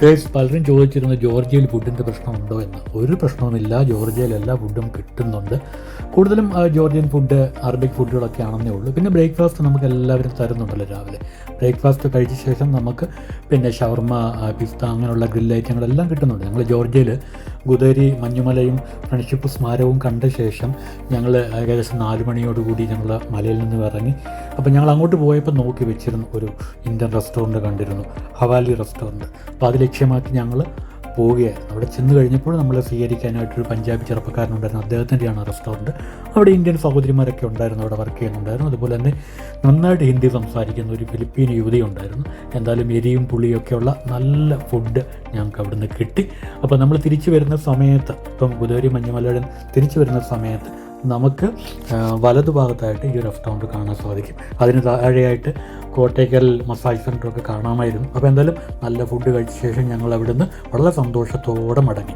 Guys, പലരും ചോദിച്ചിരുന്നു ജോർജിയയിൽ ഫുഡിൻ്റെ പ്രശ്നമുണ്ടോ എന്ന്. ഒരു പ്രശ്നവുമില്ല, ജോർജിയയിൽ എല്ലാ ഫുഡും കിട്ടുന്നുണ്ട്. കൂടുതലും ജോർജിയൻ ഫുഡ്, അറബിക് ഫുഡുകളൊക്കെ ആണെന്നേ ഉള്ളൂ. പിന്നെ ബ്രേക്ക്ഫാസ്റ്റ് നമുക്ക് എല്ലാവരും തരുന്നുണ്ടല്ലോ രാവിലെ. ബ്രേക്ക്ഫാസ്റ്റ് കഴിച്ച ശേഷം നമുക്ക് പിന്നെ ഷവർമ, പിസ്ത അങ്ങനെയുള്ള ഗ്രിൽ ഐറ്റങ്ങളെല്ലാം കിട്ടുന്നുണ്ട്. ഞങ്ങൾ ജോർജിയയിൽ ഗുദേരി മഞ്ഞുമലയും ഫ്രണ്ട്ഷിപ്പ് സ്മാരകവും കണ്ട ശേഷം ഞങ്ങൾ ഏകദേശം 4 മണിയോടുകൂടി ഞങ്ങൾ മലയിൽ നിന്ന് ഇറങ്ങി. അപ്പോൾ ഞങ്ങൾ അങ്ങോട്ട് പോയപ്പോൾ നോക്കി വെച്ചിരുന്നു ഒരു ഇന്ത്യൻ റെസ്റ്റോറൻറ്റ് കണ്ടിരുന്നു, ഹവാലി റെസ്റ്റോറൻറ്റ്. അപ്പോൾ അത് ലക്ഷ്യമാക്കി ഞങ്ങൾ പോവുകയായിരുന്നു. അവിടെ ചെന്ന് കഴിഞ്ഞപ്പോൾ നമ്മൾ സ്വീകരിക്കാനായിട്ടൊരു പഞ്ചാബി ചെറുപ്പക്കാരനുണ്ടായിരുന്നു, അദ്ദേഹത്തിൻ്റെയാണ് റെസ്റ്റോറൻറ്റ്. അവിടെ ഇന്ത്യൻ സഹോദരിമാരൊക്കെ ഉണ്ടായിരുന്നു, അവിടെ വർക്ക് ചെയ്യുന്നുണ്ടായിരുന്നു. അതുപോലെ തന്നെ നന്നായിട്ട് ഹിന്ദി സംസാരിക്കുന്ന ഒരു ഫിലിപ്പീൻ യുവതി ഉണ്ടായിരുന്നു. എന്തായാലും എരിയും പുളിയൊക്കെയുള്ള നല്ല ഫുഡ് ഞങ്ങൾക്ക് അവിടെ നിന്ന് കിട്ടി. അപ്പോൾ നമ്മൾ തിരിച്ചു വരുന്ന സമയത്ത്, ഇപ്പം ഗുദേരി മഞ്ഞുമലയുടെ തിരിച്ചു വരുന്ന സമയത്ത് നമുക്ക് വലതുഭാഗത്തായിട്ട് ഈ റെസ്റ്റോറൻറ്റ് കാണാൻ സാധിക്കും. അതിന് താഴെയായിട്ട് കോട്ടയ്ക്കൽ മസാജ് സെൻ്ററൊക്കെ കാണാമായിരുന്നു. അപ്പോൾ എന്തായാലും നല്ല ഫുഡ് കഴിച്ച ശേഷം ഞങ്ങൾ അവിടുന്ന് വളരെ സന്തോഷത്തോടെ മടങ്ങി.